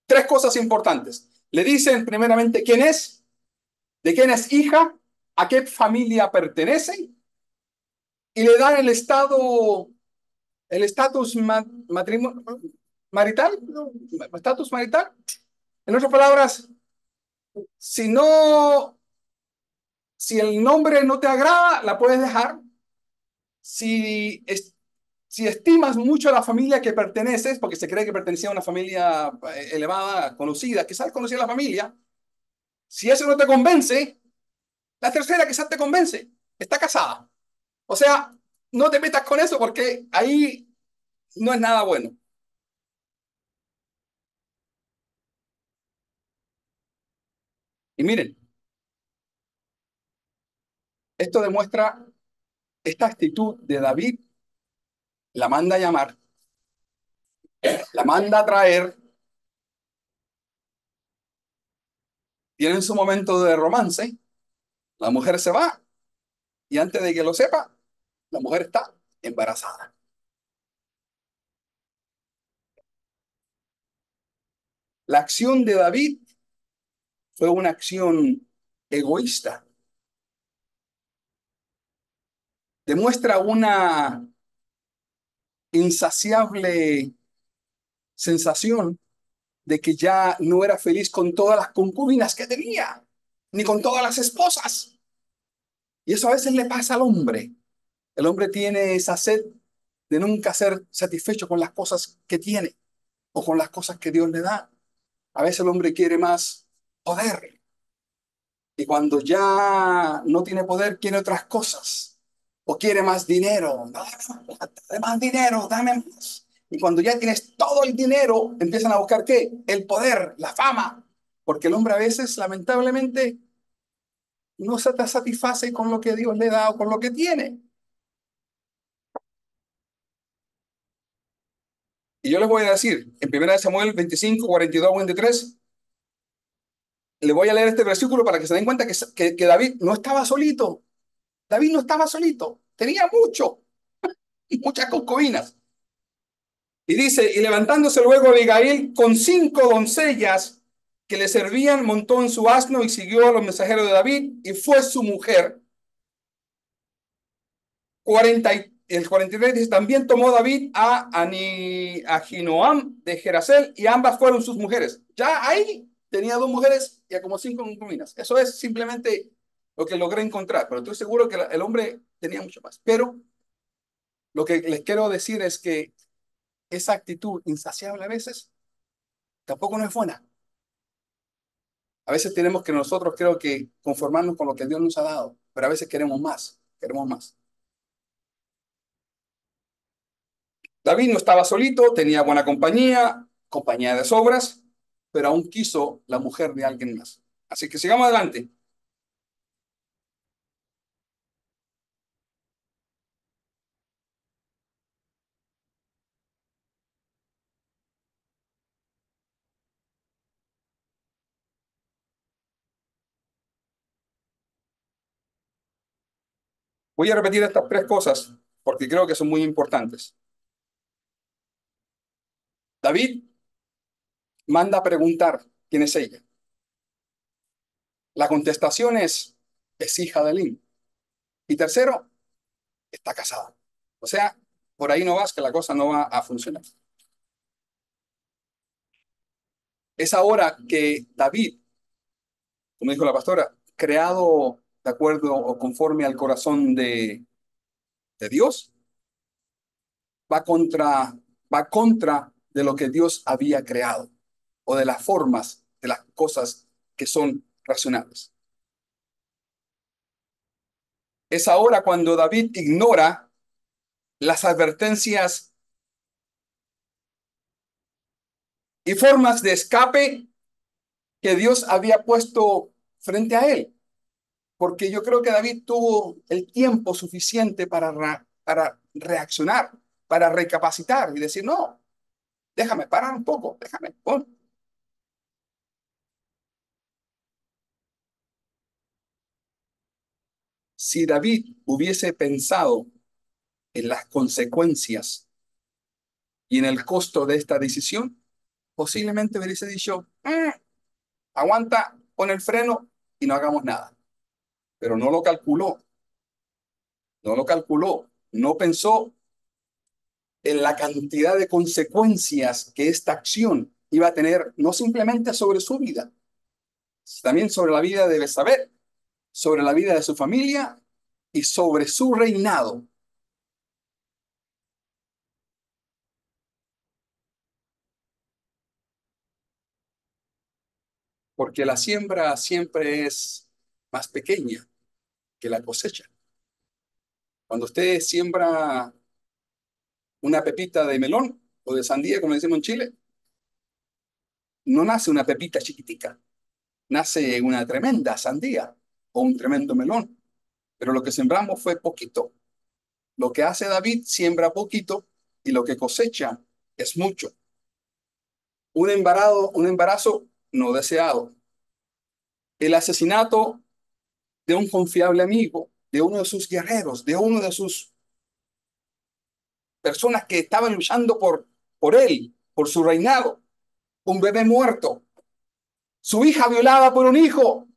Tres cosas importantes. Le dicen primeramente quién es, de quién es hija, a qué familia pertenece, y le dan el estatus marital, ¿no? Estatus marital. En otras palabras, si no, si el nombre no te agrada, la puedes dejar. Si, si estimas mucho a la familia que perteneces, porque se cree que pertenecía a una familia elevada, conocida, quizás conocía a la familia, si eso no te convence, la tercera quizás te convence, está casada. O sea, no te metas con eso porque ahí no es nada bueno. Y miren, esto demuestra esta actitud de David, la manda a llamar, la manda a traer, tienen su momento de romance, la mujer se va y antes de que lo sepa, la mujer está embarazada. La acción de David fue una acción egoísta. Demuestra una insaciable sensación de que ya no era feliz con todas las concubinas que tenía, ni con todas las esposas. Y eso a veces le pasa al hombre. El hombre tiene esa sed de nunca ser satisfecho con las cosas que tiene o con las cosas que Dios le da. A veces el hombre quiere más poder y cuando ya no tiene poder quiere otras cosas o quiere más dinero. Dame más dinero, dame más. Y cuando ya tienes todo el dinero, empiezan a buscar ¿qué? El poder, la fama. Porque el hombre a veces, lamentablemente, no se satisface con lo que Dios le da o con lo que tiene. Y yo les voy a decir, en 1 Samuel 25, 42, 23, le voy a leer este versículo para que se den cuenta que David no estaba solito. David no estaba solito, tenía muchas concubinas. Y dice, y levantándose luego Abigail con 5 doncellas que le servían, montó en su asno y siguió a los mensajeros de David y fue su mujer. 43 dice, también tomó David a Ahinoam de Jerasel y ambas fueron sus mujeres. Ya ahí tenía 2 mujeres y a como 5 concubinas. Eso es simplemente lo que logré encontrar, pero estoy seguro que el hombre tenía mucho más. Pero lo que les quiero decir es que esa actitud insaciable a veces tampoco no es buena. A veces tenemos que nosotros creo que conformarnos con lo que Dios nos ha dado, pero a veces queremos más, queremos más. David no estaba solito, tenía buena compañía, compañía de sobras, pero aún quiso la mujer de alguien más. Así que sigamos adelante. Voy a repetir estas tres cosas porque creo que son muy importantes. David manda a preguntar quién es ella. La contestación es hija de Elí. Y tercero, está casada. O sea, por ahí no vas, que la cosa no va a funcionar. Es ahora que David, como dijo la pastora, creado de acuerdo o conforme al corazón de Dios, va contra, va contra de lo que Dios había creado o de las formas de las cosas que son racionales. Es ahora cuando David ignora las advertencias y formas de escape que Dios había puesto frente a él, porque yo creo que David tuvo el tiempo suficiente para reaccionar, para recapacitar y decir, no, déjame parar un poco, déjame. Pon. Si David hubiese pensado en las consecuencias y en el costo de esta decisión, posiblemente hubiese dicho, aguanta, pon el freno y no hagamos nada. Pero no lo calculó, no lo calculó, no pensó en la cantidad de consecuencias que esta acción iba a tener, no simplemente sobre su vida, también sobre la vida de Betsabé, sobre la vida de su familia y sobre su reinado, porque la siembra siempre es más pequeña que la cosecha. Cuando usted siembra una pepita de melón o de sandía, como decimos en Chile, no nace una pepita chiquitica, nace una tremenda sandía o un tremendo melón, pero lo que sembramos fue poquito. Lo que hace David siembra poquito y lo que cosecha es mucho. Un embarazo no deseado. El asesinato de un confiable amigo, de uno de sus guerreros, de uno de sus personas que estaban luchando por él, por su reinado. Un bebé muerto. Su hija violada por un hijo.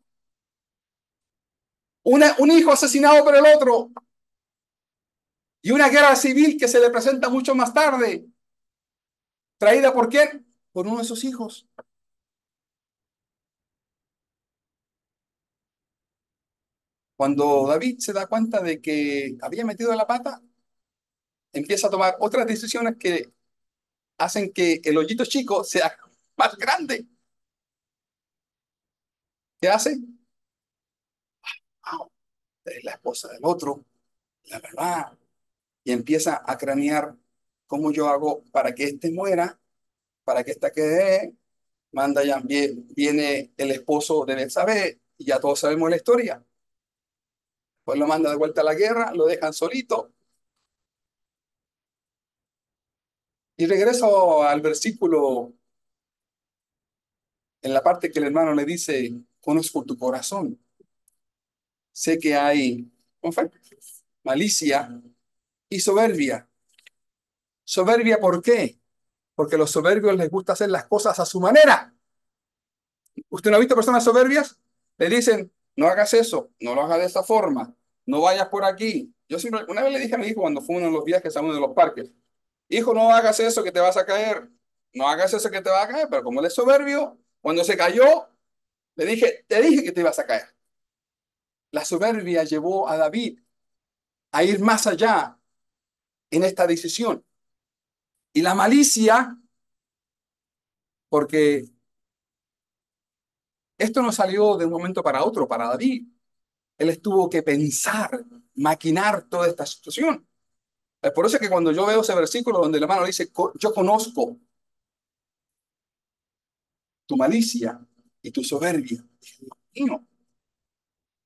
Un hijo asesinado por el otro. Y una guerra civil que se le presenta mucho más tarde. ¿Traída por quién? Por uno de sus hijos. Cuando David se da cuenta de que había metido la pata, empieza a tomar otras decisiones que hacen que el hoyito chico sea más grande. ¿Qué hace? Ah, es la esposa del otro, la verdad. Y empieza a cranear cómo yo hago para que éste muera, para que ésta quede. Manda ya, viene el esposo de Betsabé, y ya todos sabemos la historia. Pues lo manda de vuelta a la guerra, lo dejan solito. Y regreso al versículo en la parte que el hermano le dice, conozco tu corazón. Sé que hay, ¿cómo fue? Malicia y soberbia. ¿Soberbia por qué? Porque a los soberbios les gusta hacer las cosas a su manera. ¿Usted no ha visto personas soberbias? Le dicen, no hagas eso, no lo hagas de esa forma, no vayas por aquí. Yo siempre, una vez le dije a mi hijo cuando fue uno de los viajes a uno de los parques, hijo, no hagas eso que te vas a caer, no hagas eso que te va a caer, pero como él es soberbio, cuando se cayó, le dije, te dije que te ibas a caer. La soberbia llevó a David a ir más allá en esta decisión. Y la malicia, porque esto no salió de un momento para otro para David. Él estuvo que pensar, maquinar toda esta situación. Es por eso que cuando yo veo ese versículo donde el hermano dice, yo conozco tu malicia y tu soberbia. Y no,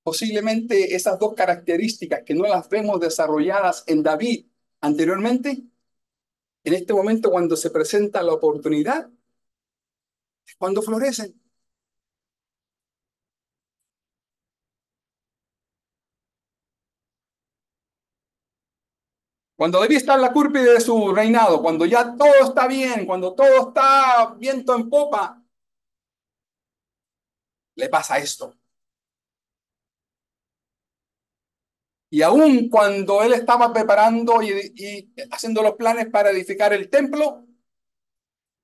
posiblemente esas dos características que no las vemos desarrolladas en David anteriormente, en este momento cuando se presenta la oportunidad, es cuando florecen. Cuando David está en la cúspide de su reinado, cuando ya todo está bien, cuando todo está viento en popa, le pasa esto. Y aún cuando él estaba preparando y haciendo los planes para edificar el templo,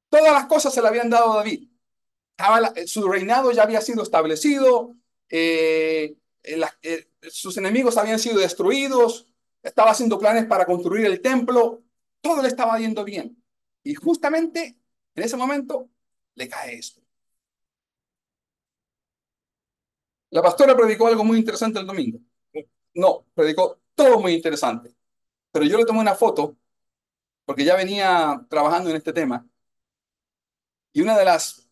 todas las cosas se le habían dado a David. Su reinado ya había sido establecido, sus enemigos habían sido destruidos, estaba haciendo planes para construir el templo, todo le estaba yendo bien. Y justamente en ese momento le cae esto. La pastora predicó algo muy interesante el domingo. No, predicó todo muy interesante. Pero yo le tomé una foto porque ya venía trabajando en este tema y una de las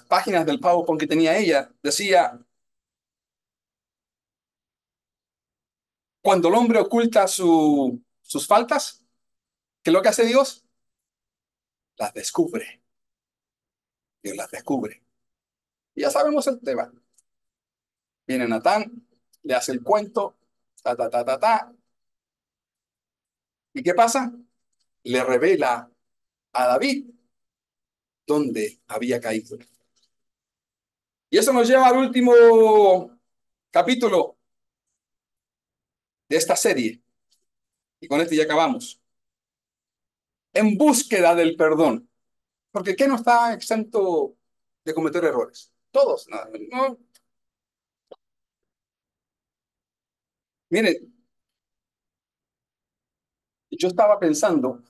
páginas del PowerPoint que tenía ella decía, cuando el hombre oculta sus faltas, ¿qué es lo que hace Dios? Las descubre. Dios las descubre. Y ya sabemos el tema. Viene Natán, le hace el cuento, ta, ta, ta, ta, ta. ¿Y qué pasa? Le revela a David dónde había caído. Y eso nos lleva al último capítulo de esta serie. Y con este ya acabamos. En búsqueda del perdón. Porque ¿qué no está exento de cometer errores? Todos. No, no. Mire, yo estaba pensando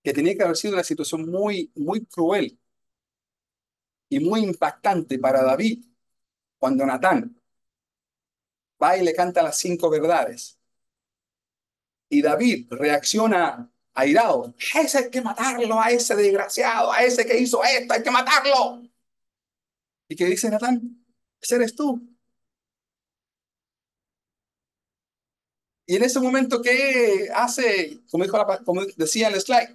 que tenía que haber sido una situación muy, muy cruel y muy impactante para David cuando Natán va y le canta las 5 verdades. Y David reacciona airado. A ese hay que matarlo, a ese desgraciado, a ese que hizo esto, hay que matarlo. ¿Y qué dice Natán? Ese eres tú. Y en ese momento, ¿qué hace? Como decía el slide,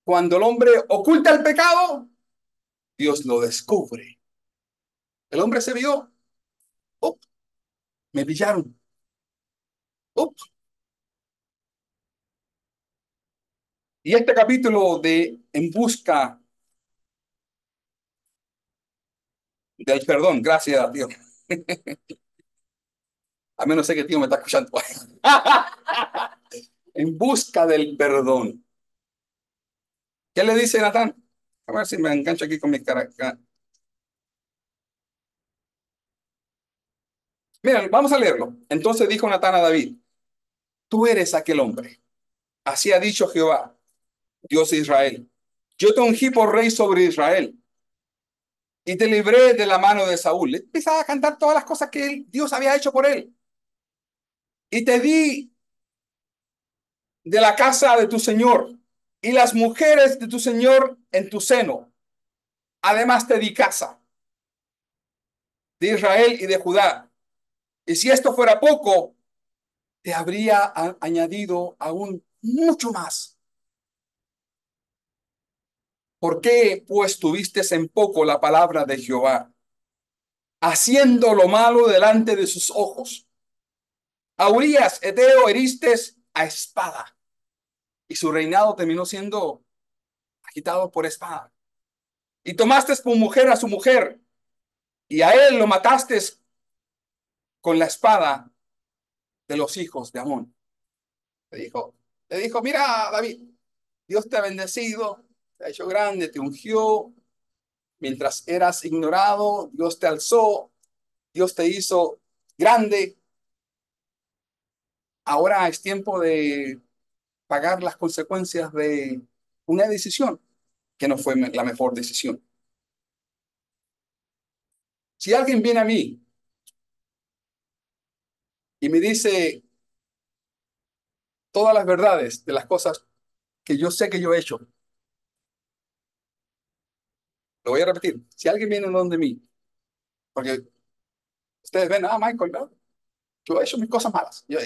cuando el hombre oculta el pecado, Dios lo descubre. El hombre se vio, ¡up! Me pillaron, ¡up! Y este capítulo de En busca del perdón, gracias a Dios. A menos sé que tío me está escuchando. En busca del perdón. ¿Qué le dice Natán? A ver si me engancho aquí con mi cara. Miren, vamos a leerlo. Entonces dijo Natán a David, tú eres aquel hombre. Así ha dicho Jehová, Dios de Israel. Yo te ungí por rey sobre Israel y te libré de la mano de Saúl. Le empezaba a cantar todas las cosas que Dios había hecho por él. Y te di de la casa de tu señor y las mujeres de tu señor en tu seno. Además te di casa de Israel y de Judá. Y si esto fuera poco, te habría añadido aún mucho más. ¿Por qué pues tuviste en poco la palabra de Jehová, haciendo lo malo delante de sus ojos? A Urías, Eteo, heriste a espada, y su reinado terminó siendo agitado por espada. Y tomaste por mujer a su mujer, y a él lo mataste con la espada de los hijos de Amón. Le dijo, mira, David, Dios te ha bendecido, te ha hecho grande, te ungió. Mientras eras ignorado, Dios te alzó, Dios te hizo grande. Ahora es tiempo de pagar las consecuencias de una decisión que no fue la mejor decisión. Si alguien viene a mí y me dice todas las verdades de las cosas que yo sé que yo he hecho, Lo voy a repetir. Si alguien viene donde mí, porque ustedes ven, ah, Michael, ¿no? Yo he hecho mis cosas malas. Yo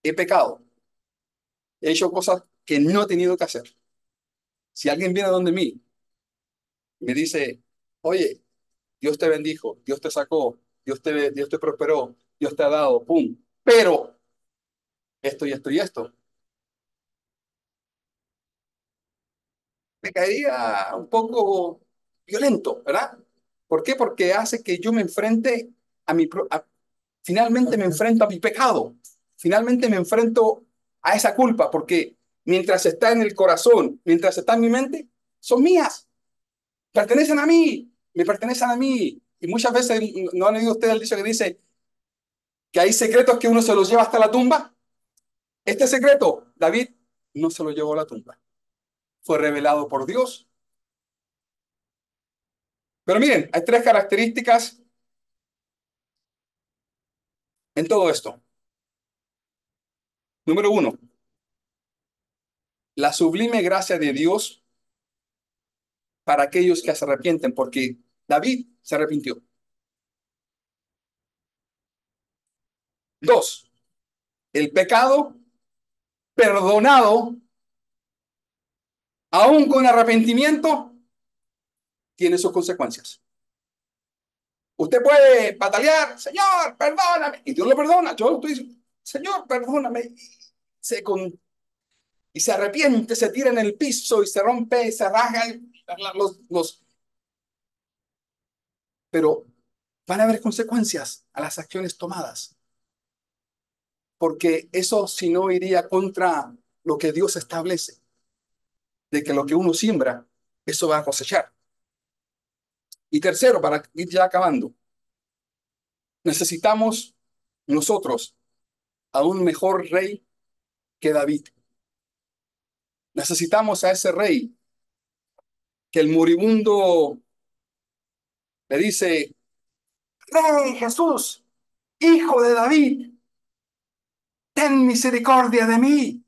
he pecado. He hecho cosas que no he tenido que hacer. Si alguien viene donde mí, me dice, oye, Dios te bendijo, Dios te sacó, Dios te prosperó, Dios te ha dado, pum. Pero esto y esto y esto. Me caería un poco violento, ¿verdad? ¿Por qué? Porque hace que yo me enfrente a finalmente me enfrento a mi pecado. Finalmente me enfrento a esa culpa, porque mientras está en el corazón, mientras está en mi mente, son mías, pertenecen a mí, me pertenecen a mí. Y muchas veces, ¿no han oído ustedes el dicho que dice que hay secretos que uno se los lleva hasta la tumba? Este secreto, David no se lo llevó a la tumba. Fue revelado por Dios. Pero miren, hay tres características en todo esto. Número uno, la sublime gracia de Dios para aquellos que se arrepienten, porque David se arrepintió. Dos, el pecado perdonado, aún con arrepentimiento, tiene sus consecuencias. Usted puede patalear, Señor, perdóname, y Dios le perdona. Yo estoy diciendo, Señor, perdóname. Y se arrepiente, se tira en el piso y se rompe, se raja pero van a haber consecuencias a las acciones tomadas, porque eso si no iría contra lo que Dios establece, de que lo que uno siembra, eso va a cosechar. Y tercero, para ir ya acabando, necesitamos nosotros a un mejor rey que David. Necesitamos a ese rey que el moribundo le dice, Rey Jesús, hijo de David, ten misericordia de mí.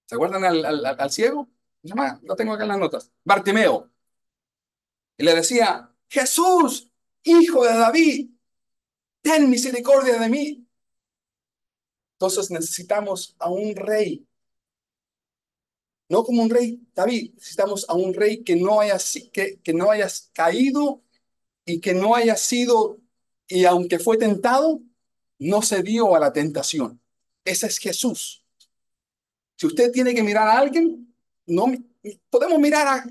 ¿Se acuerdan al ciego? Se llama, lo tengo acá en las notas. Bartimeo. Y le decía, Jesús, hijo de David, ten misericordia de mí. Entonces necesitamos a un rey, no como un rey David, necesitamos a un rey que no haya caído y que no haya sido, y aunque fue tentado, no se dio a la tentación. Ese es Jesús. Si usted tiene que mirar a alguien, no podemos mirar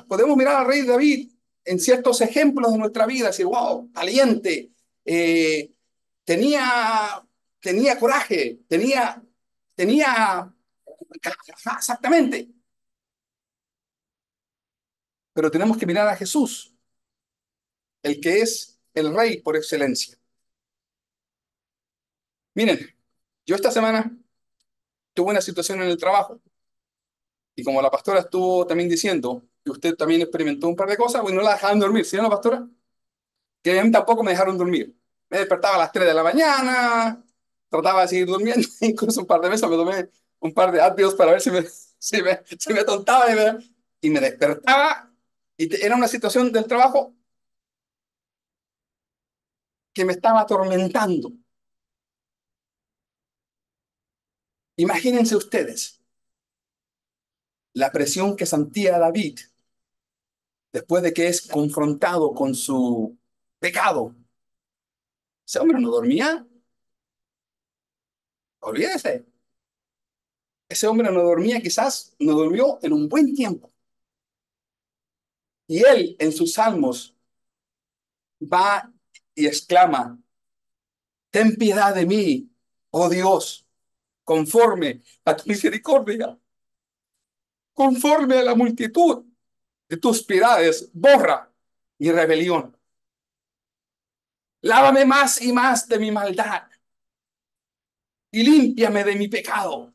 podemos mirar al rey David en ciertos ejemplos de nuestra vida, decir, wow, valiente, eh, tenía, tenía coraje, tenía, exactamente. Pero tenemos que mirar a Jesús, el que es el rey por excelencia. Miren, yo esta semana tuve una situación en el trabajo y como la pastora estuvo también diciendo que usted también experimentó un par de cosas, pues no la dejaban dormir, ¿sí, no, la pastora? Que a mí tampoco me dejaron dormir. Me despertaba a las 3 de la mañana, trataba de seguir durmiendo, incluso un par de veces me tomé un par de Advils para ver si me tontaba y me despertaba. Era una situación del trabajo que me estaba atormentando. Imagínense ustedes la presión que sentía David después de que es confrontado con su pecado. Ese hombre no dormía, olvídese. Ese hombre no dormía, quizás no durmió en un buen tiempo. Y él en sus salmos va y exclama, ten piedad de mí, oh Dios, conforme a tu misericordia, conforme a la multitud de tus piedades, borra mi rebelión. Lávame más y más de mi maldad y límpiame de mi pecado,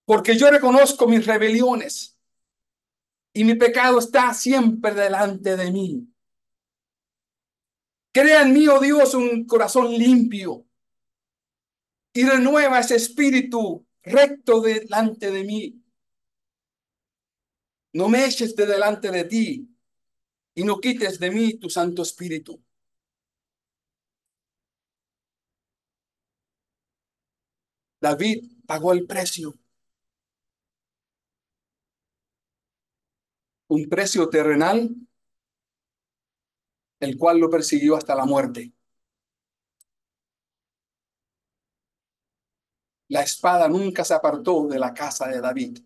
porque yo reconozco mis rebeliones y mi pecado está siempre delante de mí. Crea en mí, oh Dios, un corazón limpio y renueva ese espíritu recto delante de mí. No me eches de delante de ti y no quites de mí tu Santo Espíritu. David pagó el precio, un precio terrenal, el cual lo persiguió hasta la muerte. La espada nunca se apartó de la casa de David.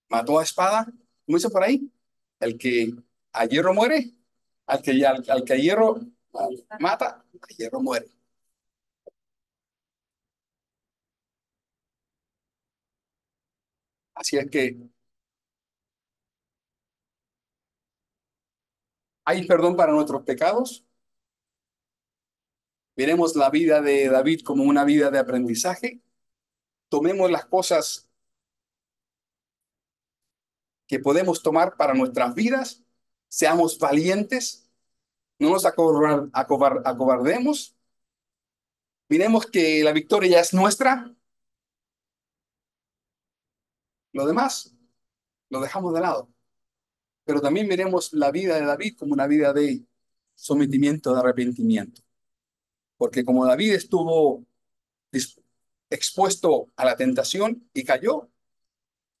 Mató a espada, ¿cómo dice por ahí? El que a hierro muere, al que a hierro mata, a hierro muere. Así es que hay perdón para nuestros pecados. Miremos la vida de David como una vida de aprendizaje. Tomemos las cosas que podemos tomar para nuestras vidas. Seamos valientes. No nos acobardemos. Miremos que la victoria ya es nuestra. Lo demás lo dejamos de lado. Pero también miremos la vida de David como una vida de sometimiento, de arrepentimiento. Porque como David estuvo dis- expuesto a la tentación y cayó,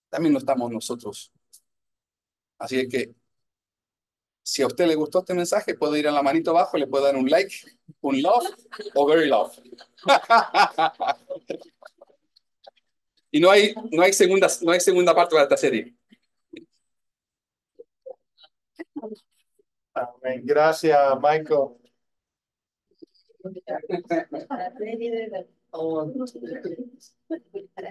también lo estamos nosotros. Así es que si a usted le gustó este mensaje, puede ir a la manito abajo, le puede dar un like, un love o very love. Y no hay segunda parte de esta serie. Amén. Gracias, Michael.